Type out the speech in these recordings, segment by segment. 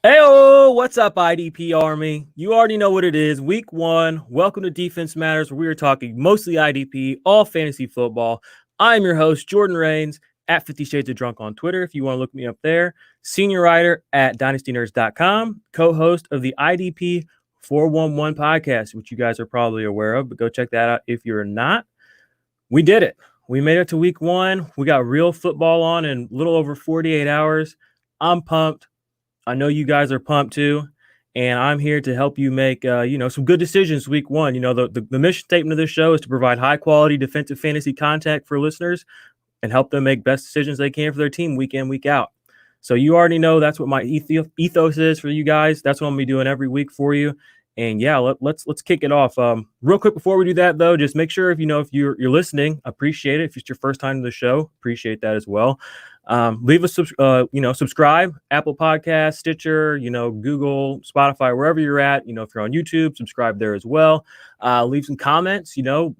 Heyo, what's up, IDP Army? You already know what it is. Week 1. Welcome to Defense Matters, where we are talking mostly IDP, all fantasy football. I'm your host, Jordan Rains, at 50 Shades of Drunk on Twitter, if you want to look me up there. Senior writer at dynastynerds.com, co-host of the IDP 411 podcast, which you guys are probably aware of, but go check that out if you're not. We did it. We made it to week 1. We got real football on in a little over 48 hours. I'm pumped. I know you guys are pumped too, and I'm here to help you make, some good decisions week 1. The mission statement of this show is to provide high quality defensive fantasy content for listeners and help them make best decisions they can for their team week in, week out. So you already know that's what my ethos is for you guys. That's what I'm gonna be doing every week for you. And yeah, let's kick it off. Real quick before we do that though, just make sure if you're listening, appreciate it. If it's your first time to the show, appreciate that as well. Leave us, subscribe, Apple Podcasts, Stitcher, Google, Spotify, wherever you're at. If you're on YouTube, subscribe there as well. Leave some comments.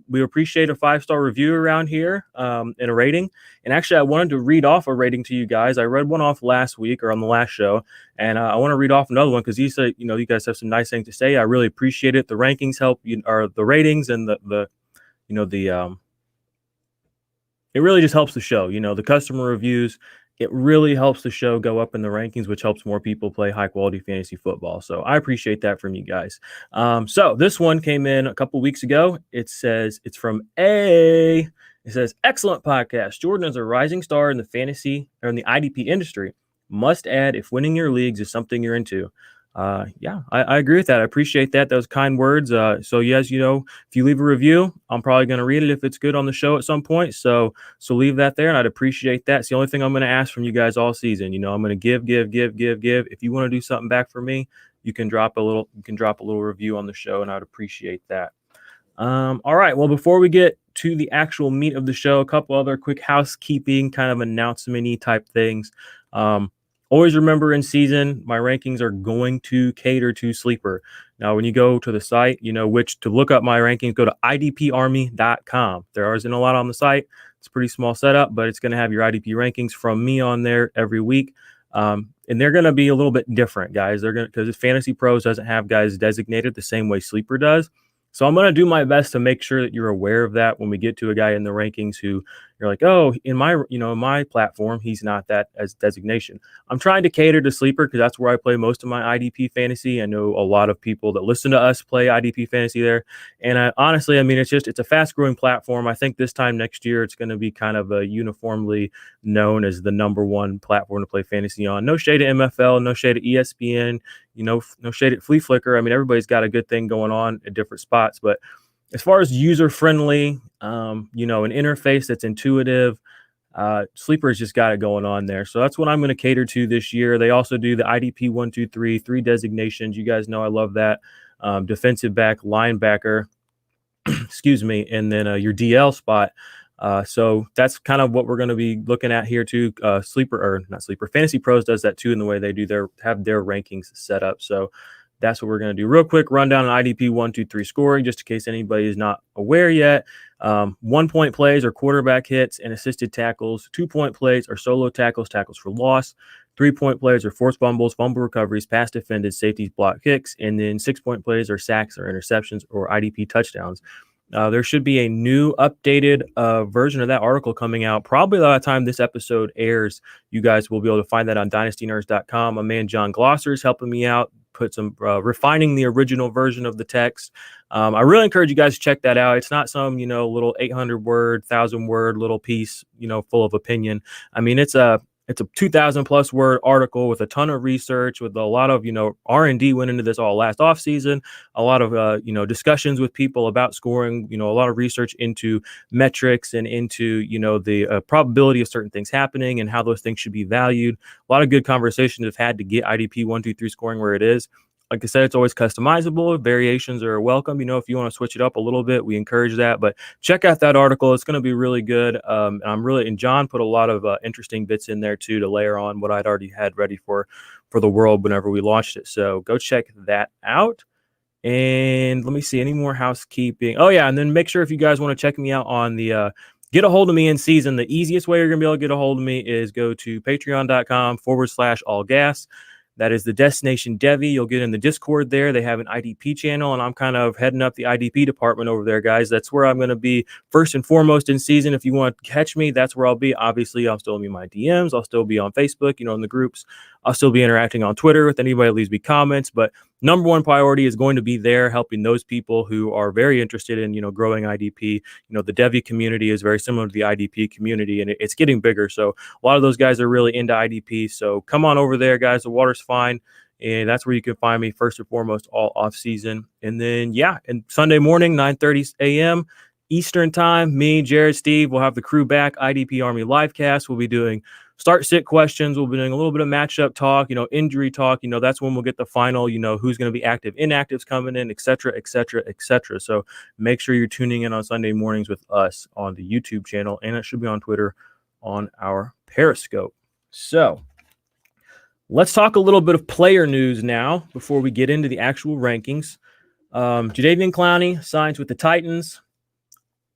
We appreciate a 5-star review around here, and a rating. And actually, I wanted to read off a rating to you guys. I read one off last week or on the last show, and I want to read off another one because you said, you guys have some nice things to say. I really appreciate it. The rankings help, or the ratings and it really just helps the show. The customer reviews, it really helps the show go up in the rankings, which helps more people play high quality fantasy football. So I appreciate that from you guys. So this one came in a couple weeks ago. It says it's from A. It says, excellent podcast. Jordan is a rising star in the fantasy or in the IDP industry. Must add if winning your leagues is something you're into. I agree with that. I appreciate that. Those kind words. So yes, if you leave a review, I'm probably going to read it if it's good on the show at some point. So leave that there, and I'd appreciate that. It's the only thing I'm going to ask from you guys all season. I'm going to give. If you want to do something back for me, you can drop a little review on the show, and I'd appreciate that. All right. Well, before we get to the actual meat of the show, a couple other quick housekeeping kind of announcement-y type things. Always remember in season, my rankings are going to cater to sleeper. Now, when you go to the site, which to look up my rankings, go to idparmy.com. There isn't a lot on the site. It's a pretty small setup, but it's going to have your IDP rankings from me on there every week. And they're going to be a little bit different, guys. Because Fantasy Pros doesn't have guys designated the same way Sleeper does. So I'm going to do my best to make sure that you're aware of that when we get to a guy in the rankings who you're like, oh, in my platform, he's not that as designation. I'm trying to cater to sleeper because that's where I play most of my IDP fantasy. I know a lot of people that listen to us play IDP fantasy there. And honestly, it's a fast growing platform. I think this time next year, it's going to be kind of uniformly known as the number one platform to play fantasy on. No shade at MFL, no shade at ESPN, no shade at Flea Flicker. I mean, everybody's got a good thing going on at different spots, but as far as user-friendly, an interface that's intuitive, Sleeper's just got it going on there. So that's what I'm going to cater to this year. They also do the IDP 1, 2, 3 designations. You guys know I love that. Defensive back, linebacker, excuse me, and then your DL spot. So that's kind of what we're going to be looking at here too. Fantasy Pros does that too in the way they have their rankings set up. So that's what we're going to do. Real quick rundown on IDP 1, 2, 3 scoring, just in case anybody is not aware yet. 1-point plays are quarterback hits and assisted tackles. 2-point plays are solo tackles for loss. 3-point plays are forced fumbles, fumble recoveries, pass defended, safeties, block kicks. And then 6-point plays are sacks or interceptions or IDP touchdowns. There should be a new updated version of that article coming out. Probably by the time this episode airs, you guys will be able to find that on dynastynerds.com. My man John Glosser is helping me out, put some refining the original version of the text. I really encourage you guys to check that out. It's not some, little 800-word, 1,000-word little piece, full of opinion. I mean, it's a 2,000+ word article with a ton of research, with a lot of, R&D went into this all last off season, a lot of, discussions with people about scoring, a lot of research into metrics and into, the probability of certain things happening and how those things should be valued. A lot of good conversations have had to get IDP 1, 2, 3 scoring where it is. Like I said, it's always customizable. Variations are welcome. If you want to switch it up a little bit, we encourage that. But check out that article. It's going to be really good. And John put a lot of interesting bits in there too to layer on what I'd already had ready for the world whenever we launched it. So go check that out. And let me see any more housekeeping. Oh yeah, and then make sure if you guys want to check me out on the get a hold of me in season. The easiest way you're going to be able to get a hold of me is go to patreon.com/allgas. That is the Destination Devy. You'll get in the Discord there. They have an IDP channel, and I'm kind of heading up the IDP department over there, guys. That's where I'm going to be first and foremost in season. If you want to catch me, that's where I'll be. Obviously, I'll still be in my DMs. I'll still be on Facebook, in the groups. I'll still be interacting on Twitter with anybody that leaves me comments. But number one priority is going to be there, helping those people who are very interested in, growing IDP. The Devy community is very similar to the IDP community, and it's getting bigger. So a lot of those guys are really into IDP. So come on over there, guys. The water's fine. And that's where you can find me first and foremost all off season. And then, and Sunday morning, 9:30 a.m. Eastern time, me, Jared, Steve, we'll have the crew back. IDP Army Livecast. We'll be doing start-sit questions. We'll be doing a little bit of matchup talk, injury talk. That's when we'll get the final, who's going to be active, inactives coming in, et cetera, et cetera, et cetera. So make sure you're tuning in on Sunday mornings with us on the YouTube channel, and it should be on Twitter on our Periscope. So let's talk a little bit of player news now before we get into the actual rankings. Jadeveon Clowney signs with the Titans.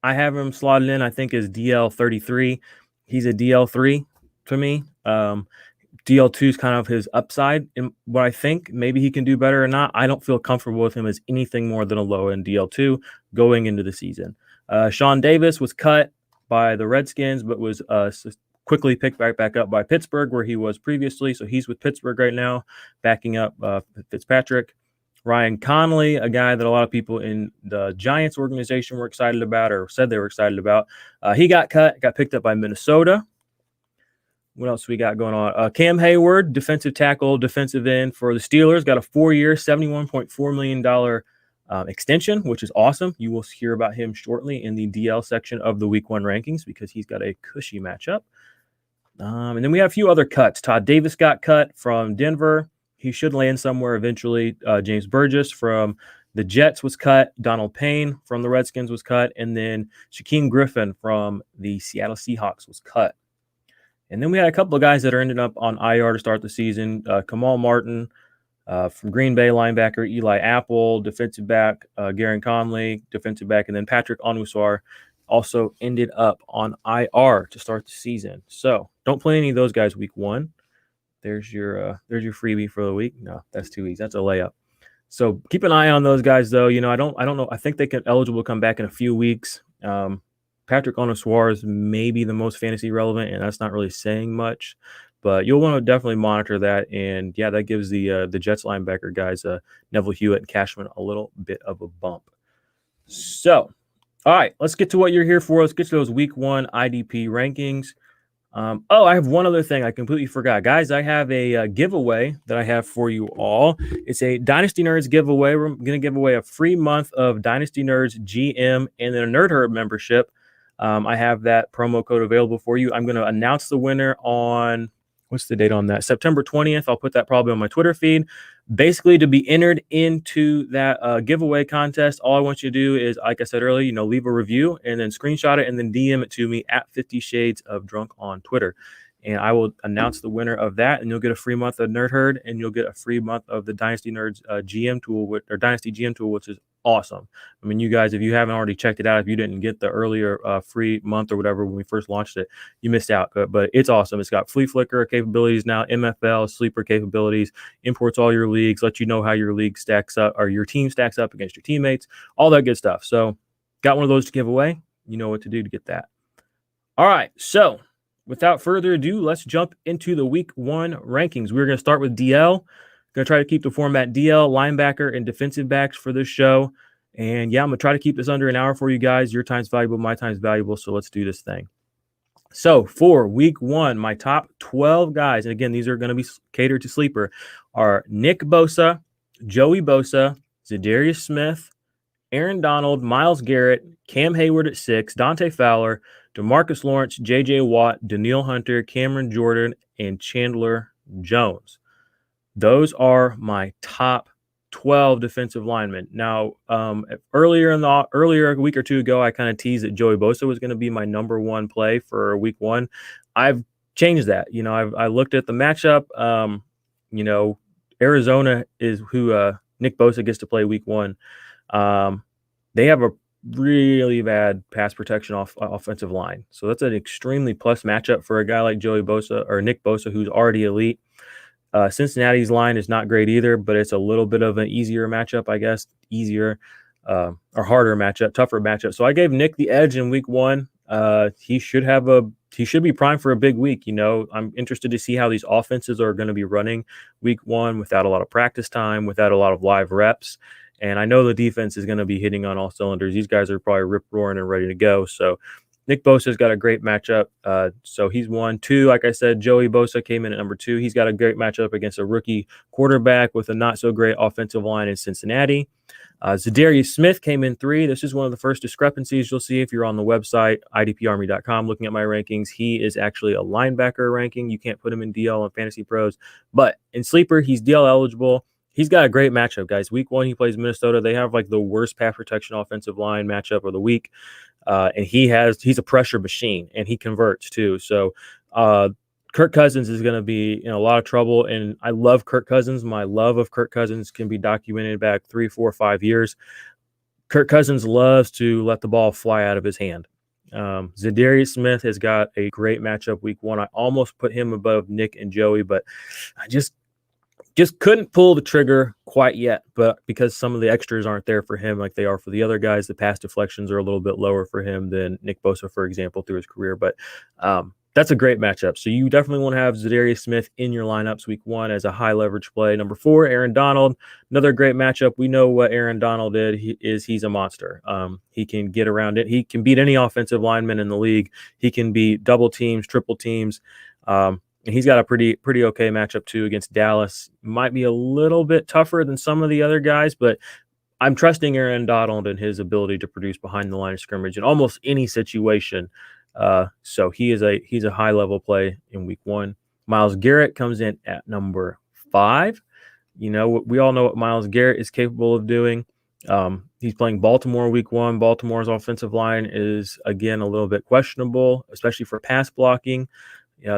I have him slotted in, I think, as DL33. He's a DL3 to me. DL2 is kind of his upside in what I think. Maybe he can do better or not. I don't feel comfortable with him as anything more than a low-end DL2 going into the season. Sean Davis was cut by the Redskins, but was quickly picked back up by Pittsburgh, where he was previously. So he's with Pittsburgh right now, backing up Fitzpatrick. Ryan Connolly, a guy that a lot of people in the Giants organization were excited about, or said they were excited about. He got cut, got picked up by Minnesota. What else we got going on? Cam Hayward, defensive tackle, defensive end for the Steelers, got a 4-year, $71.4 million extension, which is awesome. You will hear about him shortly in the DL section of the Week 1 rankings because he's got a cushy matchup. And then we have a few other cuts. Todd Davis got cut from Denver. He should land somewhere eventually. James Burgess from the Jets was cut. Donald Payne from the Redskins was cut. And then Shaquem Griffin from the Seattle Seahawks was cut. And then we had a couple of guys that are ending up on IR to start the season. Kamal Martin from Green Bay, linebacker. Eli Apple, defensive back. Garen Conley, defensive back. And then Patrick Onwuasor also ended up on IR to start the season. So don't play any of those guys week 1. There's your freebie for the week. No, that's too easy. That's a layup. So keep an eye on those guys, though. I don't know. I think they can eligible to come back in a few weeks. Patrick Onwuasor is maybe the most fantasy relevant, and that's not really saying much. But you'll want to definitely monitor that. And that gives the Jets linebacker guys, Neville Hewitt and Cashman, a little bit of a bump. So, all right, let's get to what you're here for. Let's get to those Week 1 IDP rankings. I have one other thing I completely forgot. Guys, I have a giveaway that I have for you all. It's a Dynasty Nerds giveaway. We're going to give away a free month of Dynasty Nerds GM and then a Nerd Herd membership. I have that promo code available for you. I'm going to announce the winner on, what's the date on that? September 20th. I'll put that probably on my Twitter feed. Basically, to be entered into that giveaway contest, all I want you to do is, like I said earlier, leave a review and then screenshot it and then DM it to me at 50 Shades of Drunk on Twitter. And I will announce the winner of that, and you'll get a free month of Nerd Herd, and you'll get a free month of the Dynasty Nerds GM tool, or Dynasty GM tool, which is awesome. I mean, you guys, if you haven't already checked it out, if you didn't get the earlier free month or whatever when we first launched it, you missed out. But it's awesome. It's got flea flicker capabilities now, MFL, sleeper capabilities, imports all your leagues, lets you know how your league stacks up, or your team stacks up against your teammates, all that good stuff. So got one of those to give away. You know what to do to get that. All right, so without further ado, let's jump into the Week 1 rankings. We're going to start with DL. Going to try to keep the format DL, linebacker, and defensive backs for this show. And I'm going to try to keep this under an hour for you guys. Your time's valuable, my time's valuable, so let's do this thing. So for Week 1, my top 12 guys, and again, these are going to be catered to sleeper, are Nick Bosa, Joey Bosa, Zadari Smith, Aaron Donald, Myles Garrett, Cam Hayward at 6, Dante Fowler, Demarcus Lawrence, J.J. Watt, Daniil Hunter, Cameron Jordan, and Chandler Jones. Those are my top 12 defensive linemen. Now, earlier a week or two ago, I kind of teased that Joey Bosa was going to be my number 1 play for Week 1. I've changed that. I looked at the matchup. Arizona is who Nick Bosa gets to play Week 1. They have a really bad pass protection offensive line. So that's an extremely plus matchup for a guy like Joey Bosa or Nick Bosa, who's already elite. Cincinnati's line is not great either, but it's a little bit of an easier matchup, I guess. Easier or harder matchup, tougher matchup. So I gave Nick the edge in week 1. He should be primed for a big week. I'm interested to see how these offenses are going to be running week 1 without a lot of practice time, without a lot of live reps. And I know the defense is going to be hitting on all cylinders. These guys are probably rip-roaring and ready to go. So Nick Bosa's got a great matchup. So he's 1. 2, like I said, Joey Bosa came in at number 2. He's got a great matchup against a rookie quarterback with a not-so-great offensive line in Cincinnati. Zadari Smith came in 3. This is one of the first discrepancies you'll see if you're on the website, idparmy.com, looking at my rankings. He is actually a linebacker ranking. You can't put him in DL on Fantasy Pros. But in Sleeper, he's DL eligible. He's got a great matchup, guys. Week 1, he plays Minnesota. They have like the worst pass protection offensive line matchup of the week. And he's a pressure machine, and he converts too. So Kirk Cousins is going to be in a lot of trouble, and I love Kirk Cousins. My love of Kirk Cousins can be documented back 3, 4, 5 years. Kirk Cousins loves to let the ball fly out of his hand. Zadari Smith has got a great matchup week 1. I almost put him above Nick and Joey, but I just couldn't pull the trigger quite yet, but because some of the extras aren't there for him like they are for the other guys, the pass deflections are a little bit lower for him than Nick Bosa, for example, through his career. But that's a great matchup. So you definitely want to have Zadari Smith in your lineups week 1 as a high leverage play. Number 4, Aaron Donald, another great matchup. We know what Aaron Donald did. He's a monster. He can get around it. He can beat any offensive lineman in the league. He can beat double teams, triple teams. And he's got a pretty okay matchup too against Dallas. Might be a little bit tougher than some of the other guys, but I'm trusting Aaron Donald and his ability to produce behind the line of scrimmage in almost any situation. So he's a high level play in week 1. Myles Garrett comes in at number 5. We all know what Myles Garrett is capable of doing. He's playing Baltimore week 1. Baltimore's offensive line is again a little bit questionable, especially for pass blocking.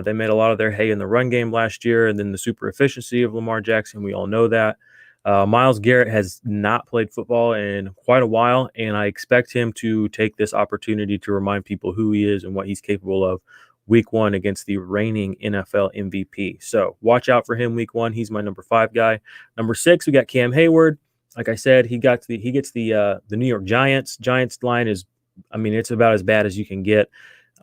They made a lot of their hay in the run game last year, and then the super efficiency of Lamar Jackson. We all know that. Myles Garrett has not played football in quite a while, and I expect him to take this opportunity to remind people who he is and what he's capable of week 1 against the reigning NFL MVP. So watch out for him week 1. He's my number 5 guy. Number 6, we got Cam Hayward. Like I said, he gets the New York Giants. Giants line is, it's about as bad as you can get.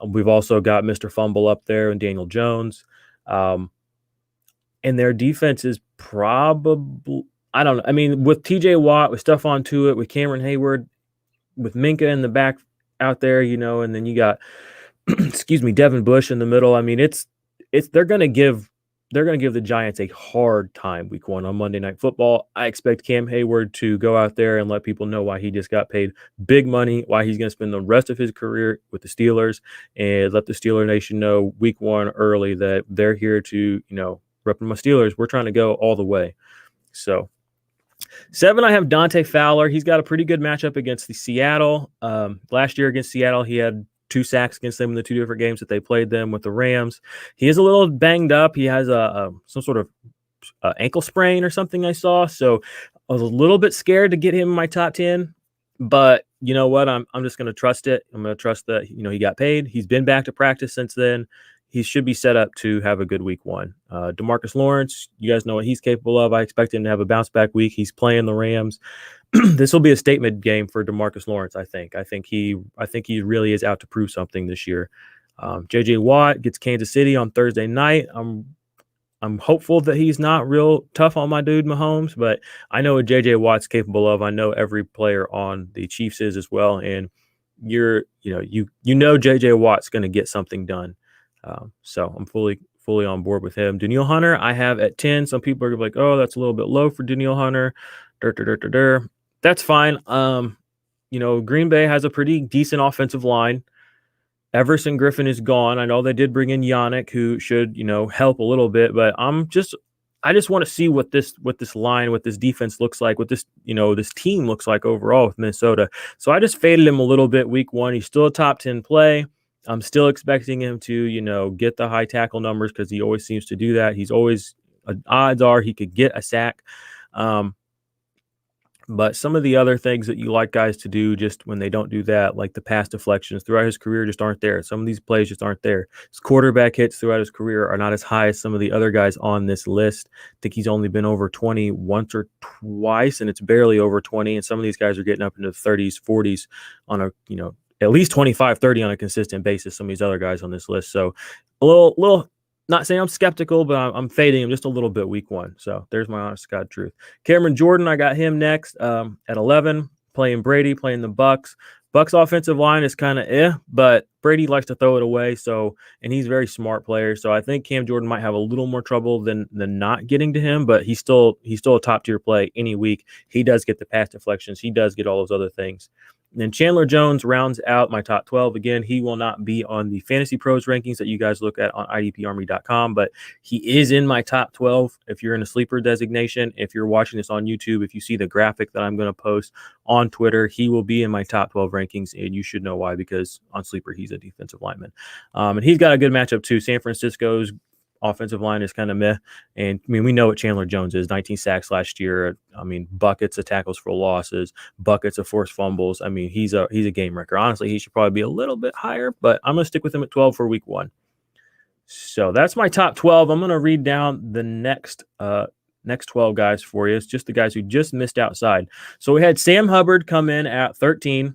We've also got Mr. Fumble up there and Daniel Jones. And their defense is probably, I don't know. With TJ Watt, with Stephon Tuitt, with Cameron Hayward, with Minka in the back out there, and then you got, Devin Bush in the middle. They're going to give the Giants a hard time week 1 on Monday Night Football. I expect Cam Hayward to go out there and let people know why he just got paid big money, why he's going to spend the rest of his career with the Steelers, and let the Steeler Nation know week 1 early that they're here to, repping my Steelers. We're trying to go all the way. So 7, I have Dante Fowler. He's got a pretty good matchup against the Seattle. Last year against Seattle, he had 2 sacks against them in the 2 different games that they played them with the Rams. He is a little banged up. He has some sort of ankle sprain or something I saw. So I was a little bit scared to get him in my top 10. But you know what? I'm just going to trust it. I'm going to trust that, he got paid. He's been back to practice since then. He should be set up to have a good week 1. Demarcus Lawrence, you guys know what he's capable of. I expect him to have a bounce back week. He's playing the Rams. This will be a statement game for Demarcus Lawrence, I think. I think he really is out to prove something this year. JJ Watt gets Kansas City on Thursday night. I'm hopeful that he's not real tough on my dude Mahomes, but I know what JJ Watt's capable of. I know every player on the Chiefs is as well, and you know JJ Watt's going to get something done. So I'm fully on board with him. Danielle Hunter, I have at 10. Some people are like, oh, that's a little bit low for Danielle Hunter. That's fine. Green Bay has a pretty decent offensive line. Everson Griffin is gone. I know they did bring in Yannick, who should, help a little bit, but I just want to see what this line, what this defense looks like, what this, this team looks like overall with Minnesota. So I just faded him a little bit week 1. He's still a top 10 play. I'm still expecting him to, get the high tackle numbers because he always seems to do that. He's always, odds are he could get a sack. But some of the other things that you like guys to do just when they don't do that, like the pass deflections throughout his career just aren't there. Some of these plays just aren't there. His quarterback hits throughout his career are not as high as some of the other guys on this list. I think he's only been over 20 once or twice, and it's barely over 20. And some of these guys are getting up into the 30s, 40s on a, at least 25, 30 on a consistent basis. Some of these other guys on this list. So a little not saying I'm skeptical, but I'm fading him just a little bit week one. So there's my honest to God truth. Cameron Jordan, I got him next at 11, playing Brady, playing the Bucks. Bucks offensive line is kind of but Brady likes to throw it away. So, and he's a very smart player. So I think Cam Jordan might have a little more trouble than not getting to him, but he's still a top tier play any week. He does get the pass deflections. He does get all those other things. And then Chandler Jones rounds out my top 12. Again, he will not be on the Fantasy Pros rankings that you guys look at on idparmy.com, but he is in my top 12 if you're in a sleeper designation. If you're watching this on YouTube, if you see the graphic that I'm going to post on Twitter, he will be in my top 12 rankings, and you should know why, because on sleeper, he's a defensive lineman. And he's got a good matchup too. San Francisco's offensive line is kind of meh. And I mean, we know what Chandler Jones is, 19 sacks last year. I mean, buckets of tackles for losses, buckets of forced fumbles. I mean, he's a game wrecker. Honestly, he should probably be a little bit higher, but I'm going to stick with him at 12 for week one. So that's my top 12. I'm going to read down the next 12 guys for you. It's just the guys who just missed outside. So we had Sam Hubbard come in at 13,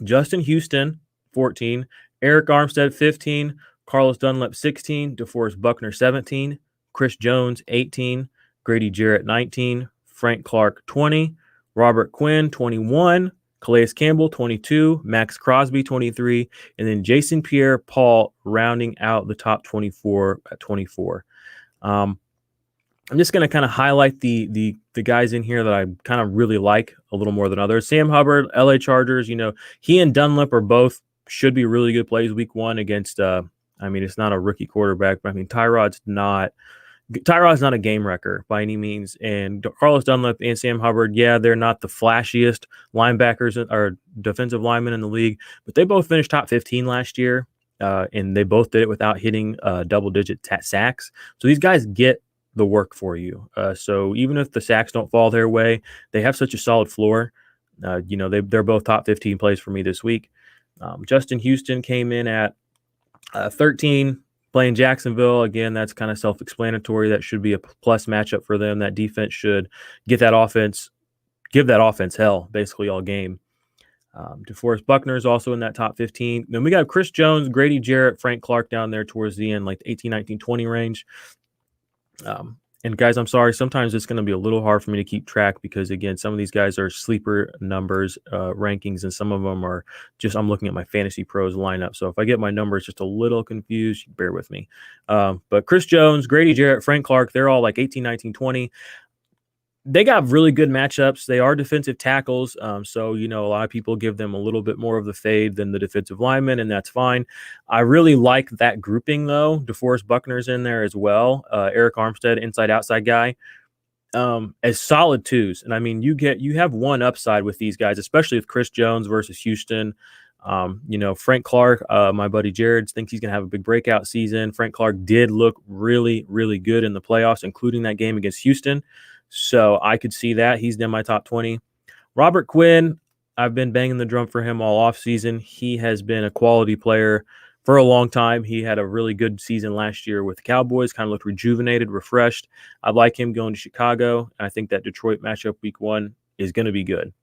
Justin Houston, 14, Eric Armstead, 15, Carlos Dunlap, 16, DeForest Buckner, 17, Chris Jones, 18, Grady Jarrett, 19, Frank Clark, 20, Robert Quinn, 21, Calais Campbell, 22, Max Crosby, 23, and then Jason Pierre-Paul rounding out the top 24 at 24. I'm just going to kind of highlight the guys in here that I kind of really like a little more than others. Sam Hubbard, LA Chargers, he and Dunlap are both should be really good plays week one against it's not a rookie quarterback, but I mean, Tyrod's not a game wrecker by any means. And Carlos Dunlap and Sam Hubbard, they're not the flashiest linebackers or defensive linemen in the league, but they both finished top 15 last year, and they both did it without hitting double-digit sacks. So these guys get the work for you. So even if the sacks don't fall their way, they have such a solid floor. They're both top 15 plays for me this week. Justin Houston came in at 13, playing Jacksonville. Again, that's kind of self-explanatory. That should be a plus matchup for them. That defense should give that offense hell basically all game. DeForest Buckner is also in that top 15. Then we got Chris Jones, Grady Jarrett, Frank Clark down there towards the end, like the 18, 19, 20 range. And guys, I'm sorry, sometimes it's going to be a little hard for me to keep track because, again, some of these guys are sleeper numbers, rankings, and some of them are just I'm looking at my Fantasy Pros lineup. So if I get my numbers just a little confused, bear with me. But Chris Jones, Grady Jarrett, Frank Clark, they're all like 18, 19, 20. They got really good matchups. They are defensive tackles. So, a lot of people give them a little bit more of the fade than the defensive linemen, and that's fine. I really like that grouping, though. DeForest Buckner's in there as well. Eric Armstead, inside-outside guy, as solid twos. And, I mean, you have one upside with these guys, especially with Chris Jones versus Houston. Frank Clark, my buddy Jared, thinks he's going to have a big breakout season. Frank Clark did look really, really good in the playoffs, including that game against Houston. So I could see that. He's in my top 20. Robert Quinn, I've been banging the drum for him all offseason. He has been a quality player for a long time. He had a really good season last year with the Cowboys, kind of looked rejuvenated, refreshed. I'd like him going to Chicago. And I think that Detroit matchup week one is going to be good.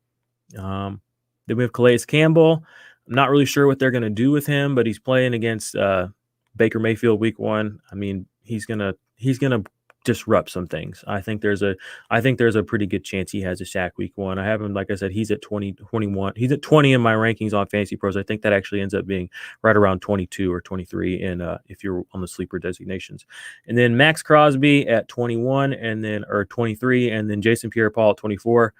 Then we have Calais Campbell. I'm not really sure what they're going to do with him, but he's playing against Baker Mayfield week one. I mean, he's gonna disrupt some things. I think there's a pretty good chance he has a sack week one. I have him, like I said, he's at 20, 21. He's at 20 in my rankings on Fantasy Pros. I think that actually ends up being right around 22 or 23 in if you're on the sleeper designations. And then Max Crosby at 21 or 23, and then Jason Pierre-Paul at 24.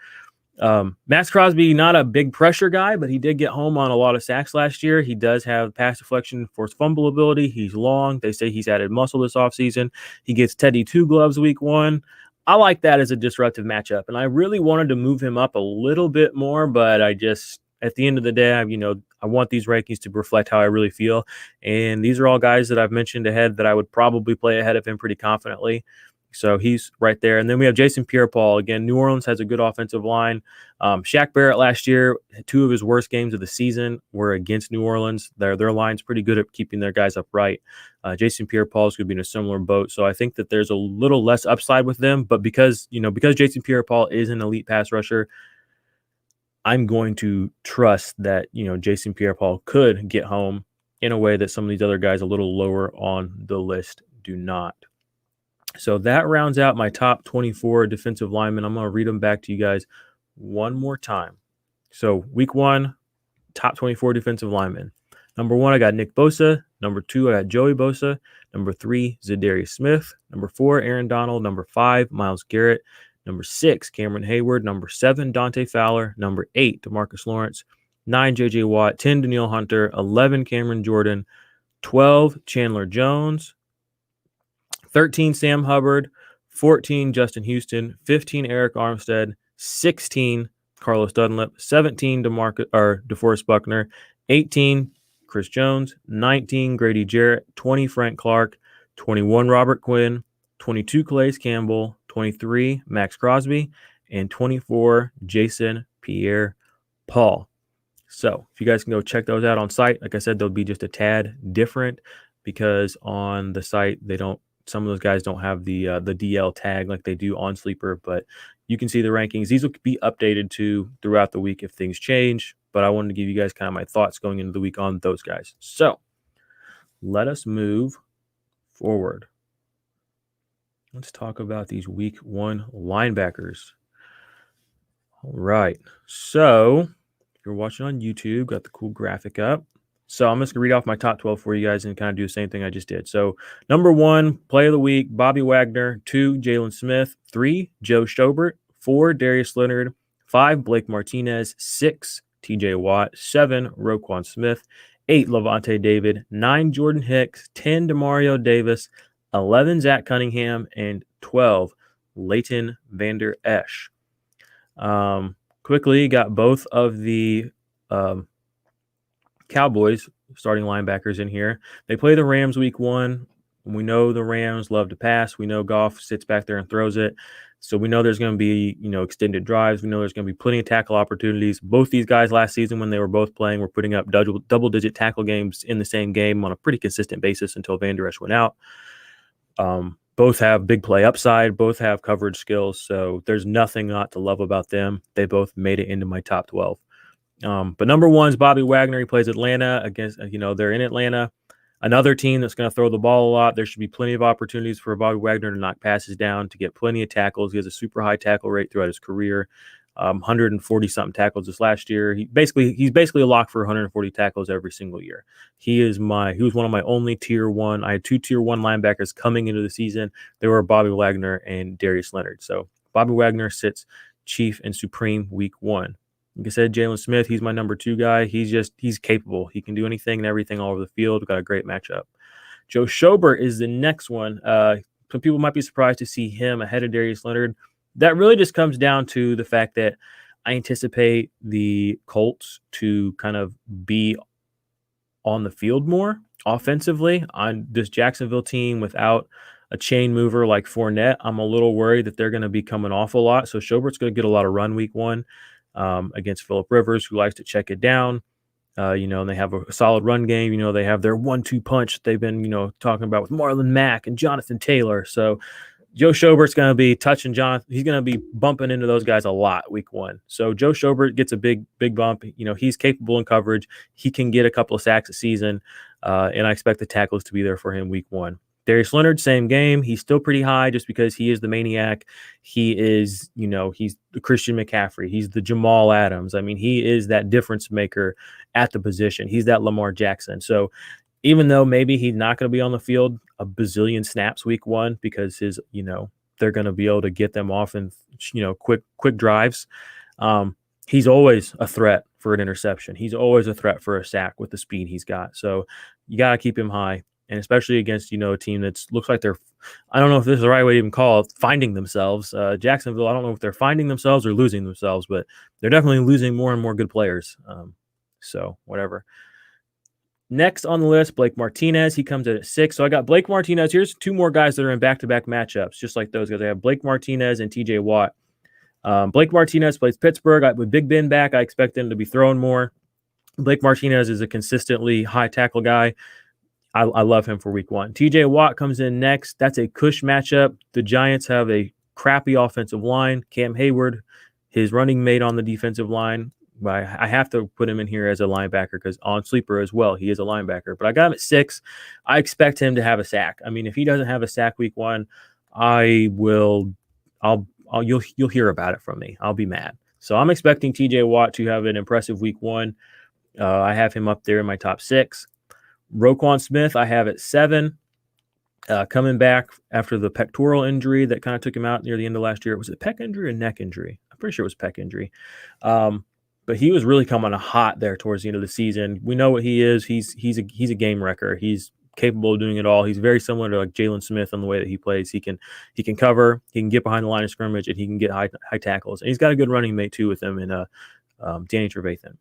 Max Crosby, not a big pressure guy, but he did get home on a lot of sacks last year. He does have pass deflection, forced fumble ability. He's long. They say he's added muscle this offseason. He gets Teddy 2 gloves week one. I like that as a disruptive matchup, and I really wanted to move him up a little bit more, but at the end of the day, I want these rankings to reflect how I really feel, and these are all guys that I've mentioned ahead that I would probably play ahead of him pretty confidently. So he's right there. And then we have Jason Pierre-Paul. Again, New Orleans has a good offensive line. Shaq Barrett last year, 2 of his worst games of the season were against New Orleans. Their line's pretty good at keeping their guys upright. Jason Pierre-Paul is going to be in a similar boat. So I think that there's a little less upside with them. But because Jason Pierre-Paul is an elite pass rusher, I'm going to trust that, Jason Pierre-Paul could get home in a way that some of these other guys a little lower on the list do not. So that rounds out my top 24 defensive linemen. I'm going to read them back to you guys one more time. So week 1, top 24 defensive linemen. Number 1, I got Nick Bosa. Number 2, I got Joey Bosa. Number 3, Zadari Smith. Number 4, Aaron Donald. Number 5, Myles Garrett. Number 6, Cameron Hayward. Number 7, Dante Fowler. Number 8, Demarcus Lawrence. 9, J.J. Watt. 10, Danielle Hunter. 11, Cameron Jordan. 12, Chandler Jones. 13, Sam Hubbard. 14, Justin Houston. 15, Eric Armstead. 16, Carlos Dunlap. 17, DeForest Buckner. 18, Chris Jones. 19, Grady Jarrett. 20, Frank Clark. 21, Robert Quinn. 22, Calais Campbell. 23, Max Crosby. And 24, Jason Pierre-Paul. So if you guys can go check those out on site, like I said, they'll be just a tad different because on the site, some of those guys don't have the DL tag like they do on Sleeper, but you can see the rankings. These will be updated throughout the week if things change, but I wanted to give you guys kind of my thoughts going into the week on those guys. So let us move forward. Let's talk about these week 1 linebackers. All right. So if you're watching on YouTube, got the cool graphic up. So I'm just going to read off my top 12 for you guys and kind of do the same thing I just did. So number 1, play of the week, Bobby Wagner. 2, Jalen Smith. 3, Joe Schobert. 4, Darius Leonard. 5, Blake Martinez. 6, TJ Watt. 7, Roquan Smith. 8, Levante David. 9, Jordan Hicks. 10, Demario Davis. 11, Zach Cunningham. And 12, Leighton Van Deres. Quickly got both of the Cowboys starting linebackers in here. They play the Rams week 1. We know the Rams love to pass. We know Goff sits back there and throws it. So we know there's going to be, extended drives. We know there's going to be plenty of tackle opportunities. Both these guys last season when they were both playing were putting up double-digit tackle games in the same game on a pretty consistent basis until Van Der Esch went out. Both have big play upside. Both have coverage skills. So there's nothing not to love about them. They both made it into my top 12. But number 1 is Bobby Wagner. He plays Atlanta against, they're in Atlanta. Another team that's going to throw the ball a lot. There should be plenty of opportunities for Bobby Wagner to knock passes down, to get plenty of tackles. He has a super high tackle rate throughout his career. 140-something tackles this last year. He's basically a lock for 140 tackles every single year. He was one of my only tier 1. I had 2 tier 1 linebackers coming into the season. They were Bobby Wagner and Darius Leonard. So Bobby Wagner sits chief and supreme week 1. Like I said, Jalen Smith, he's my number 2 guy. He's capable. He can do anything and everything all over the field. We've got a great matchup. Joe Schobert is the next one. Some people might be surprised to see him ahead of Darius Leonard. That really just comes down to the fact that I anticipate the Colts to kind of be on the field more offensively on this Jacksonville team without a chain mover like Fournette. I'm a little worried that they're going to be coming off a lot. So Schobert's going to get a lot of run week 1 against Phillip Rivers, who likes to check it down. And they have a solid run game. They have their 1-2 punch that they've been, talking about with Marlon Mack and Jonathan Taylor. So Joe Schobert's going to be touching Jonathan. He's going to be bumping into those guys a lot week 1. So Joe Schobert gets a big bump. He's capable in coverage. He can get a couple of sacks a season, and I expect the tackles to be there for him week 1. Darius Leonard, same game. He's still pretty high just because he is the maniac. He is, he's the Christian McCaffrey. He's the Jamal Adams. I mean, he is that difference maker at the position. He's that Lamar Jackson. So even though maybe he's not going to be on the field a bazillion snaps week 1 because they're going to be able to get them off in, quick drives. He's always a threat for an interception. He's always a threat for a sack with the speed he's got. So you got to keep him high. And especially against, a team that looks like they're, I don't know if this is the right way to even call it, finding themselves. Jacksonville, I don't know if they're finding themselves or losing themselves, but they're definitely losing more and more good players. So whatever. Next on the list, Blake Martinez. He comes in at 6. So I got Blake Martinez. Here's 2 more guys that are in back-to-back matchups, just like those guys. I have Blake Martinez and TJ Watt. Blake Martinez plays Pittsburgh. With Big Ben back, I expect him to be throwing more. Blake Martinez is a consistently high tackle guy. I love him for week 1. TJ Watt comes in next. That's a cush matchup. The Giants have a crappy offensive line. Cam Hayward, his running mate on the defensive line. I have to put him in here as a linebacker because on sleeper as well, he is a linebacker. But I got him at 6. I expect him to have a sack. I mean, if he doesn't have a sack week 1, you'll hear about it from me. I'll be mad. So I'm expecting TJ Watt to have an impressive week 1. I have him up there in my top 6. Roquan Smith, I have at 7. Coming back after the pectoral injury that kind of took him out near the end of last year. Was it pec injury or neck injury? I'm pretty sure it was pec injury. But he was really coming hot there towards the end of the season. We know what he is. He's a game wrecker. He's capable of doing it all. He's very similar to like Jalen Smith in the way that he plays. He can cover. He can get behind the line of scrimmage, and he can get high tackles. And he's got a good running mate too with him in Danny Trevathan.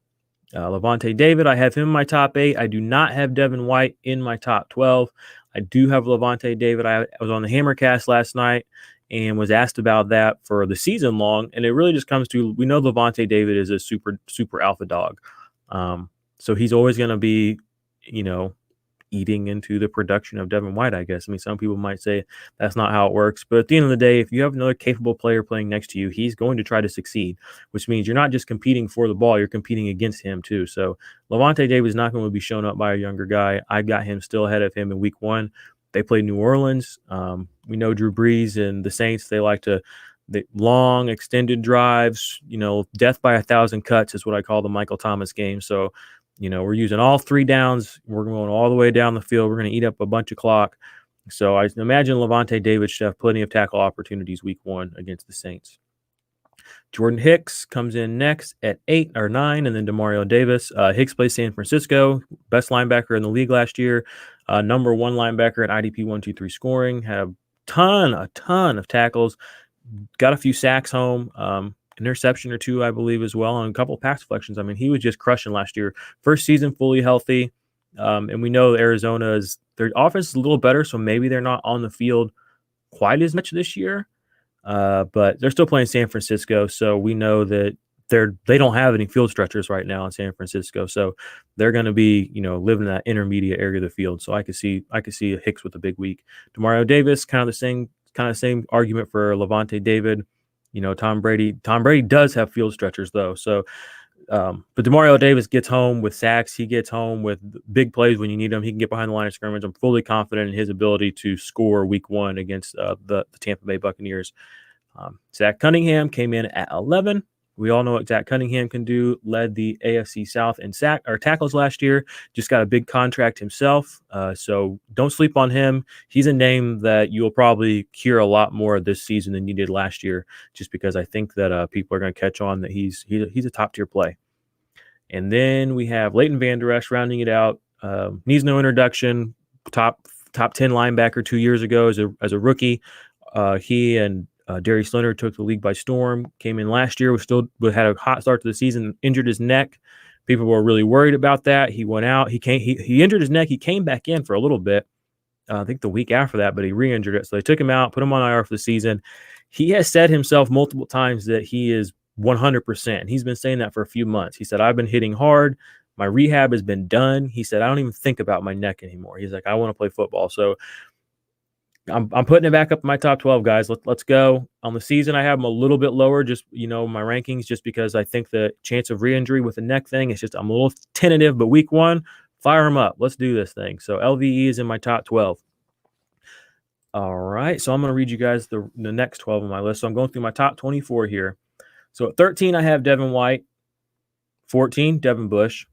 Lavonte David, I have him in my top 8. I do not have Devin White in my top 12. I do have Lavonte David. I was on the Hammercast last night and was asked about that for the season long. And it really just comes to, we know Lavonte David is a super, super alpha dog. So he's always going to be, eating into the production of Devin White, I guess. I mean, some people might say that's not how it works. But at the end of the day, if you have another capable player playing next to you, he's going to try to succeed, which means you're not just competing for the ball, you're competing against him too. So Lavonte David is not going to be shown up by a younger guy. I got him still ahead of him in week 1. They play New Orleans. We know Drew Brees and the Saints, they like to the long extended drives, death by 1,000 cuts is what I call the Michael Thomas game. So we're using all 3 downs. We're going all the way down the field. We're going to eat up a bunch of clock. So I imagine Lavonte David should have plenty of tackle opportunities week 1 against the Saints. Jordan Hicks comes in next at 8 or 9, and then Demario Davis. Hicks plays San Francisco, best linebacker in the league last year, number 1 linebacker at IDP 1-2-3 scoring. Had a ton of tackles, got a few sacks home. Interception or 2, I believe, as well, and a couple pass deflections. I mean, he was just crushing last year. First season fully healthy, and we know Arizona's their offense is a little better, so maybe they're not on the field quite as much this year, but they're still playing San Francisco, so we know that they don't have any field stretchers right now in San Francisco, so they're going to be living in that intermediate area of the field. So I could see a Hicks with a big week. Demario Davis, kind of the same argument for Lavonte David. Tom Brady does have field stretchers though. So, but Demario Davis gets home with sacks. He gets home with big plays when you need him. He can get behind the line of scrimmage. I'm fully confident in his ability to score week 1 against the Tampa Bay Buccaneers. Zach Cunningham came in at 11. We all know what Zach Cunningham can do. Led the AFC South in tackles last year. Just got a big contract himself. So don't sleep on him. He's a name that you'll probably hear a lot more this season than you did last year, just because I think that people are going to catch on that he's a top tier play. And then we have Leighton Van Deres rounding it out. Needs no introduction. Top 10 linebacker 2 years ago as a rookie. He and Darius Leonard took the league by storm. Came in last year, had a hot start to the season. Injured his neck. People were really worried about that. He went out. He injured his neck. He came back in for a little bit. I think the week after that, but he re-injured it. So they took him out, put him on IR for the season. He has said himself multiple times that he is 100%. He's been saying that for a few months. He said, "I've been hitting hard. My rehab has been done." He said, "I don't even think about my neck anymore." He's like, "I want to play football." So I'm putting it back up in my top 12, guys. Let's go. On the season, I have him a little bit lower, just, my rankings, just because I think the chance of re-injury with the neck thing, I'm a little tentative, but week 1, fire him up. Let's do this thing. So LVE is in my top 12. All right. So I'm going to read you guys the next 12 on my list. So I'm going through my top 24 here. So at 13, I have Devin White. 14, Devin Bush.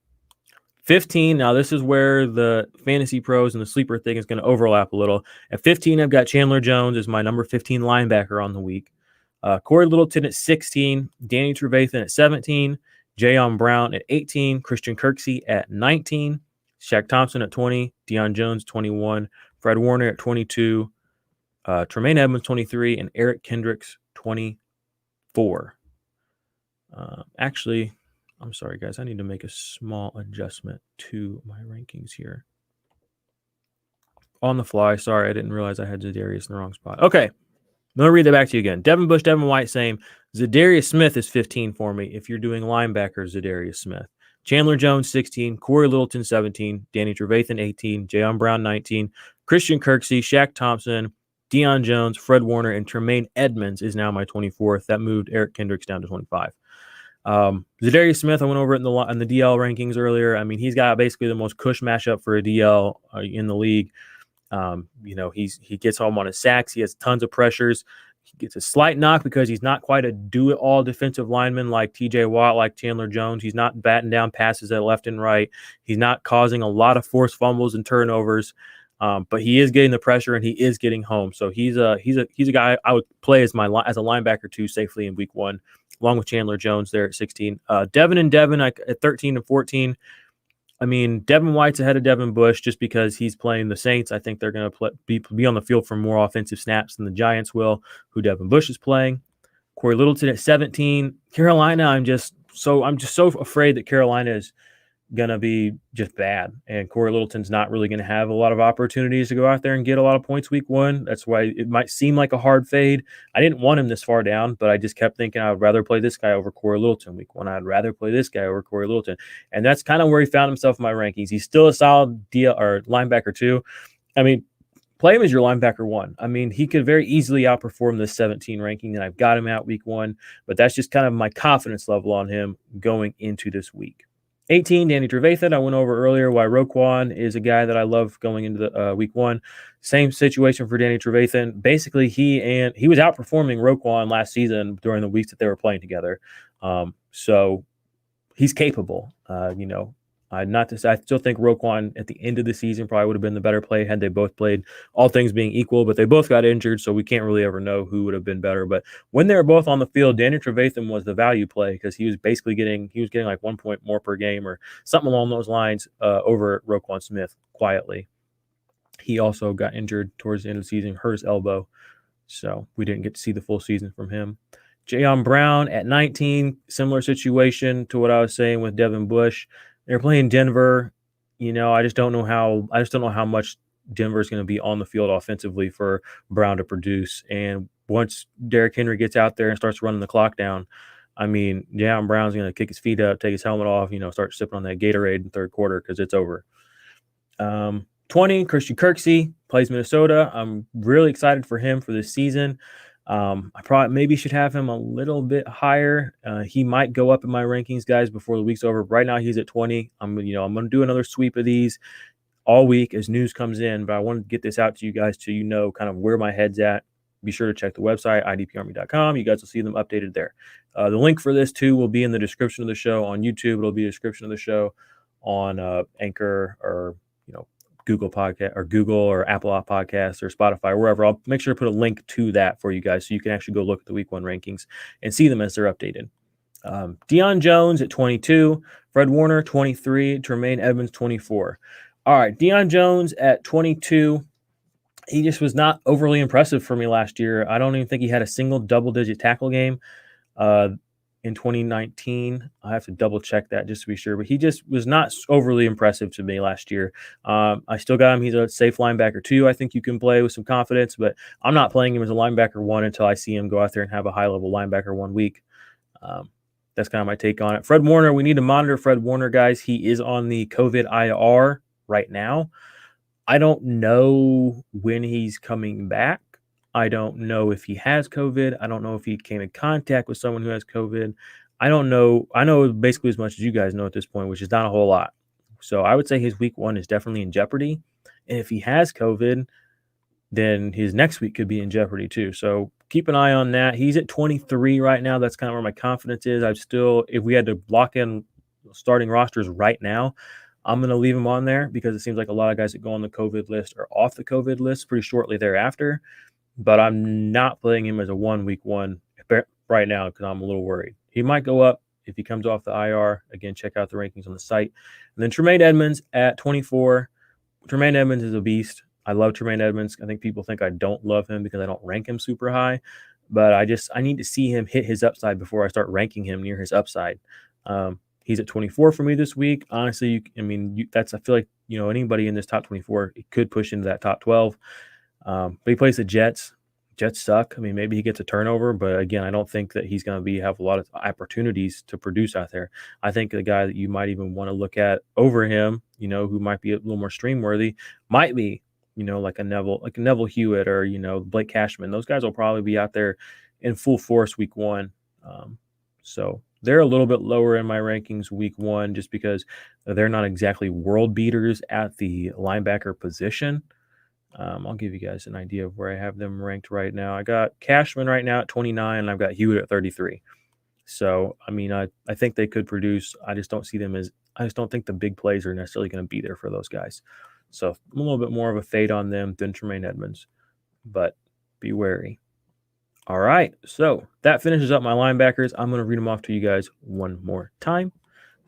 15, now this is where the fantasy pros and the sleeper thing is going to overlap a little. At 15, I've got Chandler Jones as my number 15 linebacker on the week. Cory Littleton at 16, Danny Trevathan at 17, Jayon Brown at 18, Christian Kirksey at 19, Shaq Thompson at 20, Dion Jones 21, Fred Warner at 22, Tremaine Edmonds 23, and Eric Kendricks 24. Actually, I'm sorry, guys. I need to make a small adjustment to my rankings here. On the fly. Sorry, I didn't realize I had Zadarius in the wrong spot. Okay. I'm going to read that back to you again. Devin Bush, Devin White, same. Zadarius Smith is 15 for me. If you're doing linebackers, Zadarius Smith. Chandler Jones, 16. Cory Littleton, 17. Danny Trevathan, 18. Jayon Brown, 19. Christian Kirksey, Shaq Thompson, Dion Jones, Fred Warner, and Tremaine Edmonds is now my 24th. That moved Eric Kendricks down to 25. Zadari Smith, I went over it in the DL rankings earlier. I mean, he's got basically the most cush matchup for a DL in the league. He gets home on his sacks. He has tons of pressures. He gets a slight knock because he's not quite a do-it-all defensive lineman like TJ Watt, like Chandler Jones. He's not batting down passes at left and right. He's not causing a lot of forced fumbles and turnovers. But he is getting the pressure and he is getting home. So he's a guy I would play as a linebacker too safely in week 1, along with Chandler Jones there at 16. Devin at 13 and 14. I mean, Devin White's ahead of Devin Bush just because he's playing the Saints. I think they're going to be on the field for more offensive snaps than the Giants will, who Devin Bush is playing. Cory Littleton at 17. Carolina, I'm just so afraid that Carolina is going to be just bad. And Cory Littleton's not really going to have a lot of opportunities to go out there and get a lot of points week 1. That's why it might seem like a hard fade. I didn't want him this far down, but I just kept thinking I would rather play this guy over Cory Littleton week 1. I'd rather play this guy over Cory Littleton. And that's kind of where he found himself in my rankings. He's still a solid linebacker 2. I mean, play him as your linebacker 1. I mean, he could very easily outperform this 17 ranking, and I've got him out week 1, but that's just kind of my confidence level on him going into this week. 18, Danny Trevathan. I went over earlier why Roquan is a guy that I love going into the week 1. Same situation for Danny Trevathan. Basically, he was outperforming Roquan last season during the weeks that they were playing together. So he's capable. I still think Roquan at the end of the season probably would have been the better play had they both played, all things being equal, but they both got injured, so we can't really ever know who would have been better. But when they were both on the field, Danny Trevathan was the value play because he was getting like 1 point more per game or something along those lines over Roquan Smith quietly. He also got injured towards the end of the season, hurt his elbow, so we didn't get to see the full season from him. Jayon Brown at 19, similar situation to what I was saying with Devin Bush. They're playing Denver. I just don't know how much Denver is going to be on the field offensively for Brown to produce. And once Derrick Henry gets out there and starts running the clock down, I mean, Jayon Brown's going to kick his feet up, take his helmet off, start sipping on that Gatorade in third quarter because it's over. 20, Christian Kirksey plays Minnesota. I'm really excited for him for this season. I probably maybe should have him a little bit higher. He might go up in my rankings, guys, before the week's over. Right now he's at 20. I'm going to do another sweep of these all week as news comes in, but I wanted to get this out to you guys so kind of where my head's at. Be sure to check the website, idparmy.com. You guys will see them updated there. The link for this too will be in the description of the show on YouTube. It'll be a description of the show on Anchor or Google Podcast or Google or Apple Podcasts or Spotify, wherever. I'll make sure to put a link to that for you guys so you can actually go look at the week 1 rankings and see them as they're updated. Dion Jones at 22, Fred Warner 23, Tremaine Edmonds 24. All right, Dion Jones at 22. He just was not overly impressive for me last year. I don't even think he had a single double-digit tackle game in 2019. I have to double check that just to be sure, but he just was not overly impressive to me last year. I still got him. He's a safe linebacker 2. I think you can play with some confidence, but I'm not playing him as a linebacker 1 until I see him go out there and have a high-level linebacker 1 week. That's kind of my take on it. Fred Warner, we need to monitor Fred Warner, guys. He is on the COVID IR right now. I don't know when he's coming back. I don't know if he has COVID. I don't know if he came in contact with someone who has COVID. I don't know. I know basically as much as you guys know at this point, which is not a whole lot. So I would say his week 1 is definitely in jeopardy. And if he has COVID, then his next week could be in jeopardy too. So keep an eye on that. He's at 23 right now. That's kind of where my confidence is. If we had to lock in starting rosters right now, I'm going to leave him on there because it seems like a lot of guys that go on the COVID list are off the COVID list pretty shortly thereafter. But I'm not playing him as a week 1 right now because I'm a little worried. He might go up if he comes off the IR. Again, check out the rankings on the site. And then Tremaine Edmonds at 24. Tremaine Edmonds is a beast. I love Tremaine Edmonds. I think people think I don't love him because I don't rank him super high. But I need to see him hit his upside before I start ranking him near his upside. He's at 24 for me this week. Honestly, I feel like, anybody in this top 24, it could push into that top 12. But he plays the Jets. Jets suck. I mean, maybe he gets a turnover, but again, I don't think that he's going to have a lot of opportunities to produce out there. I think the guy that you might even want to look at over him, who might be a little more stream worthy, might be, like a Neville Hewitt or, Blake Cashman. Those guys will probably be out there in full force week one. So they're a little bit lower in my rankings week one, just because they're not exactly world beaters at the linebacker position. I'll give you guys an idea of where I have them ranked right now. I got Cashman right now at 29, and I've got Hewitt at 33. So, I think they could produce. I just don't think the big plays are necessarily going to be there for those guys. So a little bit more of a fade on them than Tremaine Edmonds, but be wary. All right, so that finishes up my linebackers. I'm going to read them off to you guys one more time.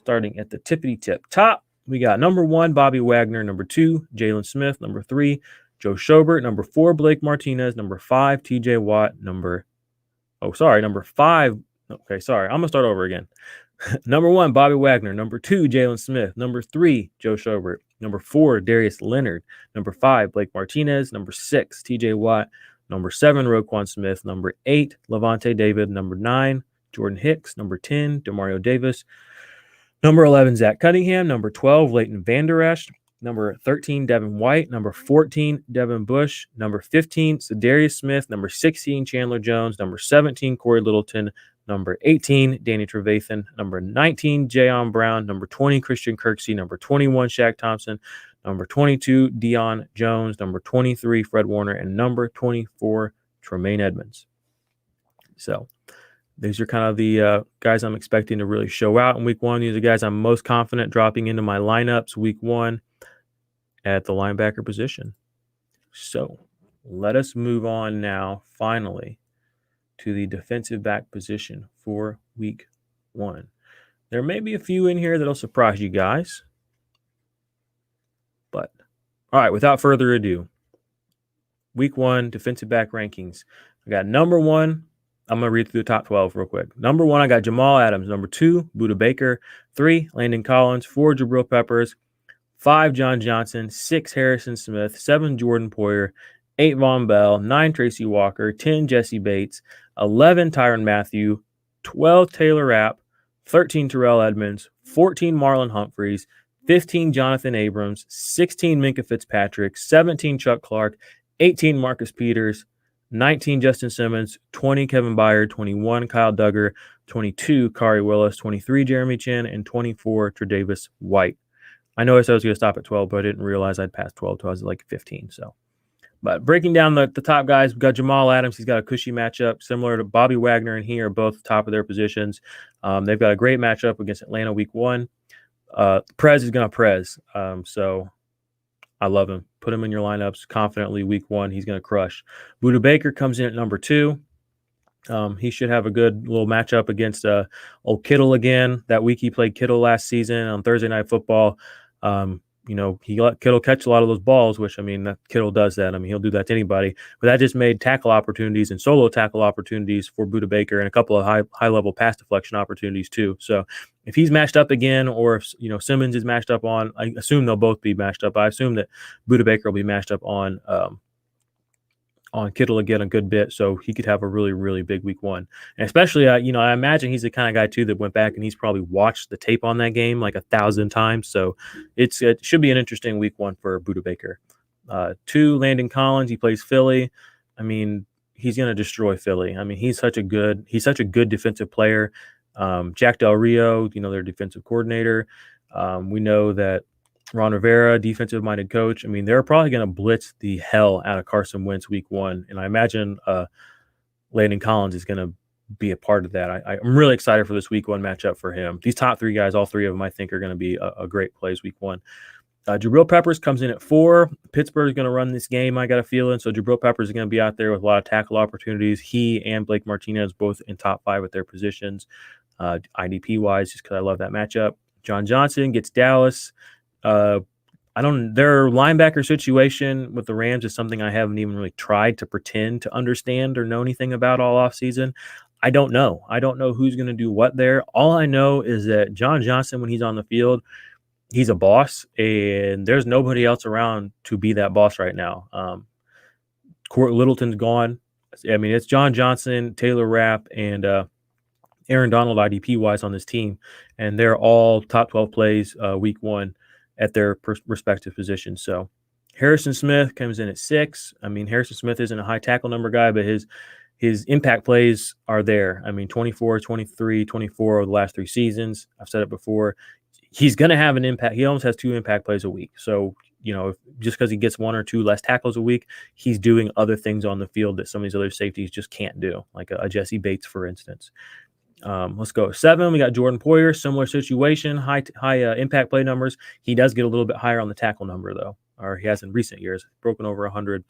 Starting at the tippity-tip top, we got number 1, Bobby Wagner. Number 2, Jalen Smith. Number 3, Joe Schobert. Number 4, Blake Martinez. Number 5, TJ Watt. Number 5. Okay, sorry. I'm going to start over again. Number 1, Bobby Wagner. Number 2, Jalen Smith. Number 3, Joe Schobert. Number 4, Darius Leonard. Number 5, Blake Martinez. Number 6, TJ Watt. Number 7, Roquan Smith. Number 8, Levante David. Number 9, Jordan Hicks. Number 10, Demario Davis. Number 11, Zach Cunningham. Number 12, Leighton Van deres. Number 13, Devin White. Number 14, Devin Bush. Number 15, Zadari Smith. Number 16, Chandler Jones. Number 17, Cory Littleton. Number 18, Danny Trevathan. Number 19, Jayon Brown. Number 20, Christian Kirksey. Number 21, Shaq Thompson. Number 22, Dion Jones. Number 23, Fred Warner. And number 24, Tremaine Edmonds. So these are kind of the guys I'm expecting to really show out in week one. These are the guys I'm most confident dropping into my lineups week one at the linebacker position. So let us move on now, finally, to the defensive back position for week one. There may be a few in here that'll surprise you guys. But, all right, without further ado, week one defensive back rankings. I got number 1. I'm going to read through the top 12 real quick. Number 1, I got Jamal Adams. Number 2, Budda Baker. 3, Landon Collins. 4, Jabril Peppers. 5, John Johnson. 6, Harrison Smith. 7, Jordan Poyer. 8, Von Bell. 9, Tracy Walker. 10, Jesse Bates. 11, Tyrann Mathieu. 12, Taylor Rapp. 13, Terrell Edmonds. 14, Marlon Humphreys. 15, Jonathan Abrams. 16, Minka Fitzpatrick. 17, Chuck Clark. 18, Marcus Peters. 19, Justin Simmons. 20, Kevin Byard. 21, Kyle Duggar. 22, Kari Willis. 23, Jeremy Chin. And 24, Tre'Davious White. I know I said I was going to stop at 12, but I didn't realize I'd passed 12 until I was like 15. But breaking down the top guys, we've got Jamal Adams. He's got a cushy matchup similar to Bobby Wagner and he are both top of their positions. They've got a great matchup against Atlanta week 1. Prez is going to prez. So I love him. Put him in your lineups confidently week 1. He's going to crush. Budda Baker comes in at number 2. He should have a good little matchup against old Kittle again. That week he played Kittle last season on Thursday Night Football. He let Kittle catch a lot of those balls, which, that Kittle does that. He'll do that to anybody. But that just made tackle opportunities and solo tackle opportunities for Budda Baker and a couple of high-level pass deflection opportunities too. So if he's matched up again or if, Simmons is matched up on, I assume they'll both be matched up. I assume that Budda Baker will be matched up on Kittle again a good bit, so he could have a really, really big week 1. And especially, I imagine he's the kind of guy, too, that went back and he's probably watched the tape on that game like 1,000 times. So it should be an interesting week 1 for Budda Baker. 2, Landon Collins. He plays Philly. He's going to destroy Philly. He's such a good defensive player. Jack Del Rio, their defensive coordinator. We know that Ron Rivera, defensive-minded coach. They're probably going to blitz the hell out of Carson Wentz week 1, and I imagine Landon Collins is going to be a part of that. I'm really excited for this week 1 matchup for him. These top 3 guys, all 3 of them, I think, are going to be a great plays week 1. Jabril Peppers comes in at 4. Pittsburgh is going to run this game, I got a feeling, so Jabril Peppers is going to be out there with a lot of tackle opportunities. He and Blake Martinez both in top 5 at their positions, IDP-wise, just because I love that matchup. John Johnson gets Dallas. Their linebacker situation with the Rams is something I haven't even really tried to pretend to understand or know anything about all offseason. I don't know. I don't know who's going to do what there. All I know is that John Johnson, when he's on the field, he's a boss, and there's nobody else around to be that boss right now. Cory Littleton's gone. I mean, it's John Johnson, Taylor Rapp, and Aaron Donald IDP wise on this team, and they're all top 12 plays week one at their respective positions. So Harrison Smith comes in at 6. I mean, Harrison Smith isn't a high tackle number guy, but his impact plays are there. I mean, 24, 23, 24 over the last 3 seasons. I've said it before. He's going to have an impact. He almost has 2 impact plays a week. So, just because he gets 1 or 2 less tackles a week, he's doing other things on the field that some of these other safeties just can't do, like a Jesse Bates, for instance. Let's go 7. We got Jordan Poyer, similar situation, high impact play numbers. He does get a little bit higher on the tackle number, though, or he has in recent years, broken over 100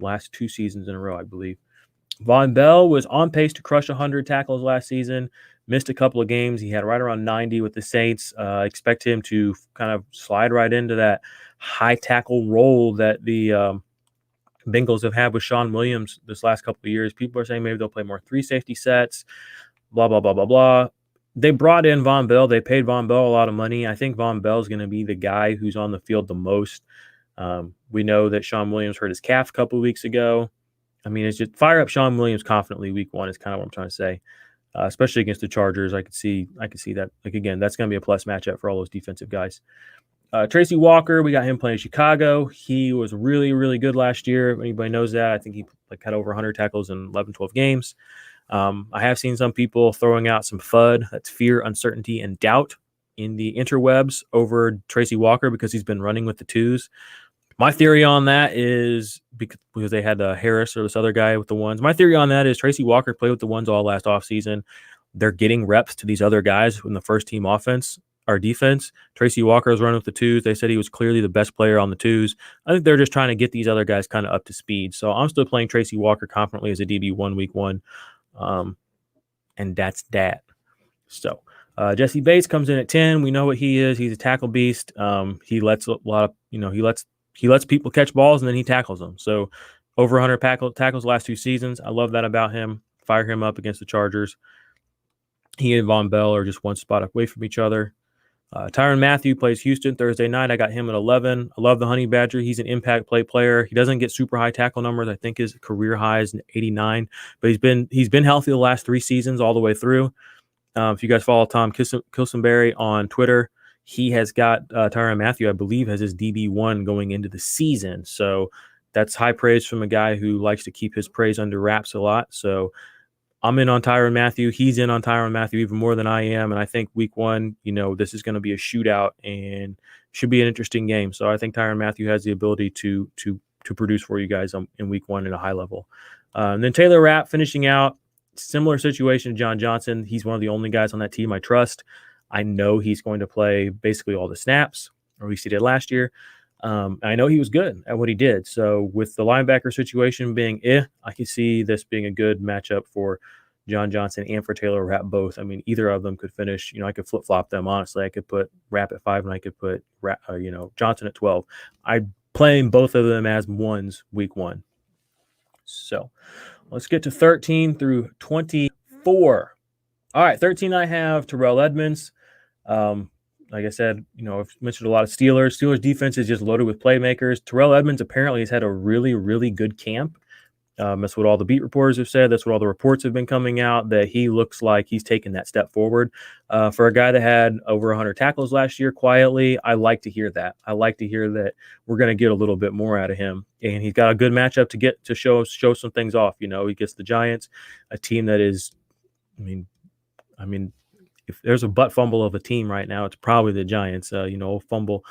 last 2 seasons in a row, I believe. Von Bell was on pace to crush 100 tackles last season, missed a couple of games. He had right around 90 with the Saints. Expect him to kind of slide right into that high tackle role that the Bengals have had with Sean Williams this last couple of years. People are saying maybe they'll play more 3 safety sets, blah, blah, blah, blah, blah. They brought in Von Bell. They paid Von Bell a lot of money. I think Von Bell is going to be the guy who's on the field the most. We know that Sean Williams hurt his calf a couple of weeks ago. I mean, it's just fire up Sean Williams confidently week 1 is kind of what I'm trying to say, especially against the Chargers. I could see that. Like, again, that's going to be a plus matchup for all those defensive guys. Tracy Walker, we got him playing in Chicago. He was really, really good last year. Anybody knows that. I think he had over 100 tackles in 11, 12 games. I have seen some people throwing out some FUD, that's fear, uncertainty, and doubt, in the interwebs over Tracy Walker because he's been running with the 2s. My theory on that is because they had Harris or this other guy with the 1s. My theory on that is Tracy Walker played with the 1s all last offseason. They're getting reps to these other guys in the first team offense or defense. Tracy Walker was running with the 2s. They said he was clearly the best player on the 2s. I think they're just trying to get these other guys kind of up to speed. So I'm still playing Tracy Walker confidently as a DB1 week 1. And that's that. So Jesse Bates comes in at 10. We know what he is. He's a tackle beast. He lets a lot of, he lets people catch balls and then he tackles them. So over 100 tackles last 2 seasons. I love that about him. Fire him up against the Chargers. He and Von Bell are just one spot away from each other. Tyrann Mathieu plays Houston Thursday night. I got him at 11. I love the Honey Badger. He's an impact play player. He doesn't get super high tackle numbers. I think his career high is 89, but he's been healthy the last 3 seasons all the way through. If you guys follow Tom Kilsenberry on Twitter, he has got Tyrann Mathieu, I believe, has his DB1 going into the season. So that's high praise from a guy who likes to keep his praise under wraps a lot. So I'm in on Tyrann Mathieu. He's in on Tyrann Mathieu even more than I am. And I think week 1, this is going to be a shootout and should be an interesting game. So I think Tyrann Mathieu has the ability to produce for you guys in week 1 at a high level. And then Taylor Rapp finishing out, similar situation to John Johnson. He's one of the only guys on that team I trust. I know he's going to play basically all the snaps, or at least he did last year. I know he was good at what he did. So with the linebacker situation being I can see this being a good matchup for John Johnson and for Taylor Rapp both. I mean, either of them could finish. I could flip-flop them, honestly. I could put Rapp at 5 and I could put Johnson at 12. I'm playing both of them as 1s week 1. So let's get to 13 through 24. All right, 13 I have Terrell Edmonds. Like I said, I've mentioned a lot of Steelers. Steelers defense is just loaded with playmakers. Terrell Edmonds apparently has had a really, really good camp. That's what all the beat reporters have said. That's what all the reports have been coming out, that he looks like he's taken that step forward. For a guy that had over 100 tackles last year quietly, I like to hear that. I like to hear that we're going to get a little bit more out of him. And he's got a good matchup to show some things off. He gets the Giants, a team that is, I mean, if there's a butt fumble of a team right now, it's probably the Giants, fumble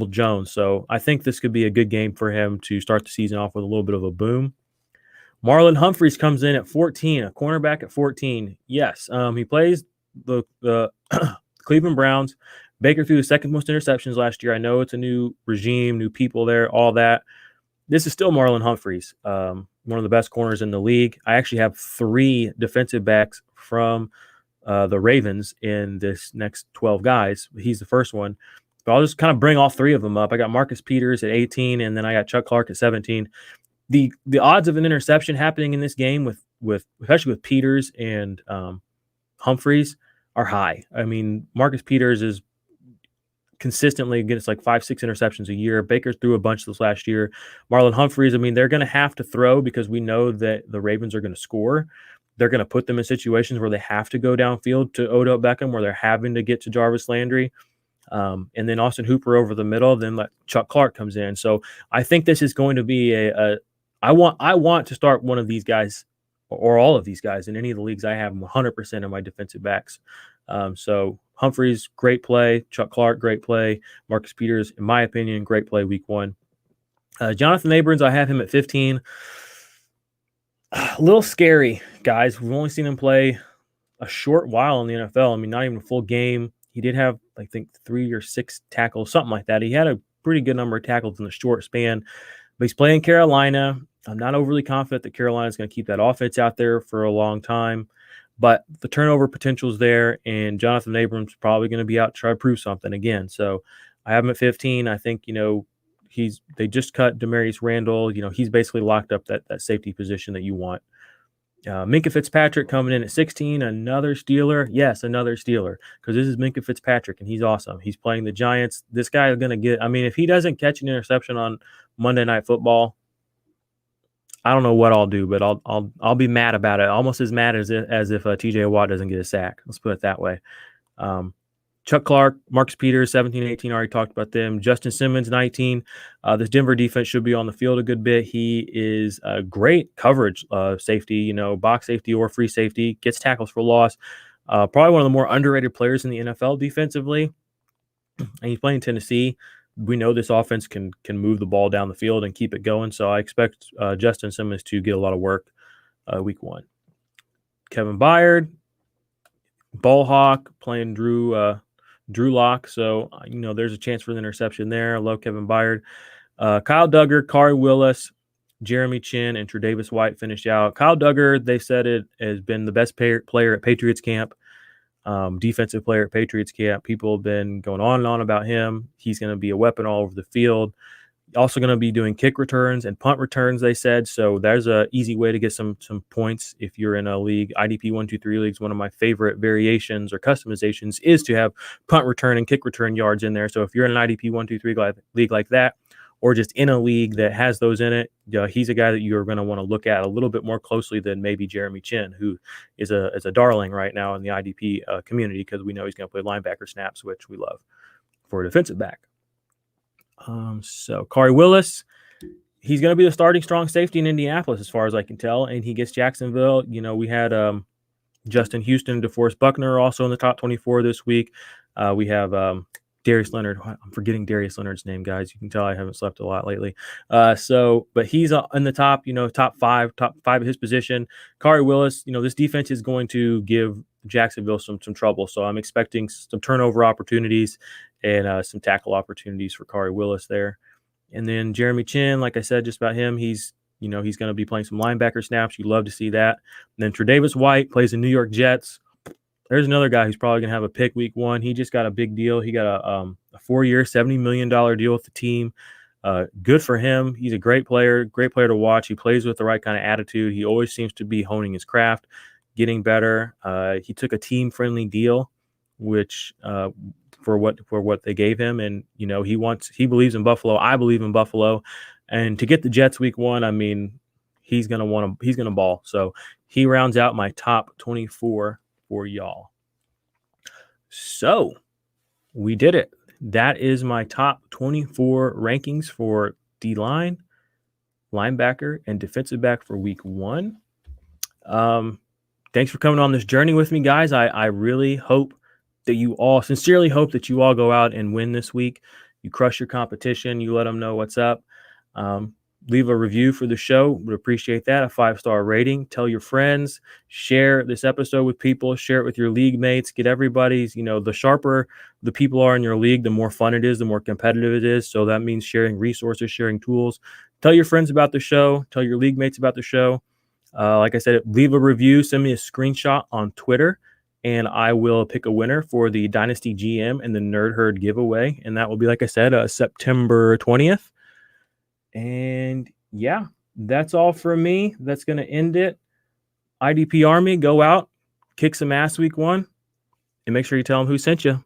Jones. So I think this could be a good game for him to start the season off with a little bit of a boom. Marlon Humphreys comes in at 14, a cornerback at 14. Yes, he plays the Cleveland Browns. Baker threw the second most interceptions last year. I know it's a new regime, new people there, all that. This is still Marlon Humphreys, one of the best corners in the league. I actually have 3 defensive backs from the Ravens in this next 12 guys. He's the first one. But I'll just kind of bring all 3 of them up. I got Marcus Peters at 18, and then I got Chuck Clark at 17. The odds of an interception happening in this game with especially with Peters and Humphreys are high. I mean, Marcus Peters is consistently gets like 5-6 interceptions a year. Baker threw a bunch this last year. Marlon Humphreys, I mean, they're going to have to throw because we know that the Ravens are going to score. They're going to put them in situations where they have to go downfield to Odell Beckham, where they're having to get to Jarvis Landry. And then Austin Hooper over the middle, then let Chuck Clark comes in. So I think this is going to be I want to start one of these guys or all of these guys in any of the leagues I have 100% of my defensive backs. So Humphreys, great play. Chuck Clark, great play. Marcus Peters, in my opinion, great play week 1. Jonathan Abrams, I have him at 15. A little scary, guys. We've only seen him play a short while in the NFL. I mean, not even a full game. He did have, I think, 3 or 6 tackles, something like that. He had a pretty good number of tackles in the short span. But he's playing Carolina. I'm not overly confident that Carolina is going to keep that offense out there for a long time. But the turnover potential is there, and Jonathan Abrams is probably going to be out to try to prove something again. So I have him at 15. I think, they just cut Demarius Randall. He's basically locked up that safety position that you want. Minka Fitzpatrick coming in at 16, another Steeler. Yes, another Steeler, because this is Minka Fitzpatrick, and he's awesome. He's playing the Giants. This guy is going to get – I mean, if he doesn't catch an interception on Monday Night Football, I don't know what I'll do, but I'll be mad about it. Almost as mad as if T.J. Watt doesn't get a sack. Let's put it that way. Chuck Clark, Marcus Peters, 17, 18, already talked about them. Justin Simmons, 19. This Denver defense should be on the field a good bit. He is a great coverage safety, box safety or free safety, gets tackles for loss. Probably one of the more underrated players in the NFL defensively. And he's playing Tennessee. We know this offense can move the ball down the field and keep it going. So I expect Justin Simmons to get a lot of work week 1. Kevin Byard, ball hawk, playing Drew Lock. So, there's a chance for the interception there. I love Kevin Byard. Kyle Duggar, Kari Willis, Jeremy Chin, and Tre'Davious White finish out. Kyle Duggar, they said it has been the best player at Patriots camp. Defensive player at Patriots camp. People have been going on and on about him. He's going to be a weapon all over the field. Also going to be doing kick returns and punt returns, they said. So there's an easy way to get some points if you're in a league. IDP 1-2-3 leagues, one of my favorite variations or customizations is to have punt return and kick return yards in there. So if you're in an IDP 1-2-3 league like that, or just in a league that has those in it, he's a guy that you're going to want to look at a little bit more closely than maybe Jeremy Chin, who is a darling right now in the IDP community, because we know he's going to play linebacker snaps, which we love for a defensive back. So Kari Willis, he's going to be the starting strong safety in Indianapolis as far as I can tell, and he gets Jacksonville. We had Justin Houston and DeForest Buckner also in the top 24 this week. We have Darius Leonard. I'm forgetting Darius Leonard's name, guys. You can tell I haven't slept a lot lately. But he's in the top, top five of his position. Kari Willis, this defense is going to give Jacksonville some trouble. So I'm expecting some turnover opportunities and some tackle opportunities for Kari Willis there. And then Jeremy Chin, like I said, just about him, he's going to be playing some linebacker snaps. You love to see that. And then Tre'Davious White plays the New York Jets. There's another guy who's probably going to have a pick week 1. He just got a big deal. He got a 4-year, $70 million deal with the team. Good for him. He's a great player to watch. He plays with the right kind of attitude. He always seems to be honing his craft, getting better. He took a team-friendly deal, which for what they gave him, and he believes in Buffalo. I believe in Buffalo, and to get the Jets week 1, I mean, he's gonna ball. So he rounds out my top 24 for y'all. So we did it. That is my top 24 rankings for D-line, linebacker, and defensive back for week 1. Thanks for coming on this journey with me, guys. I really hope that sincerely hope that you all go out and win this week. You crush your competition. You let them know what's up. Leave a review for the show. Would appreciate that. A 5-star rating. Tell your friends. Share this episode with people. Share it with your league mates. Get everybody's, the sharper the people are in your league, the more fun it is, the more competitive it is. So that means sharing resources, sharing tools. Tell your friends about the show. Tell your league mates about the show. Like I said, leave a review. Send me a screenshot on Twitter, and I will pick a winner for the Dynasty GM and the Nerd Herd giveaway. And that will be, like I said, September 20th. And yeah, that's all from me. That's going to end it. IDP Army, go out, kick some ass week 1, and make sure you tell them who sent you.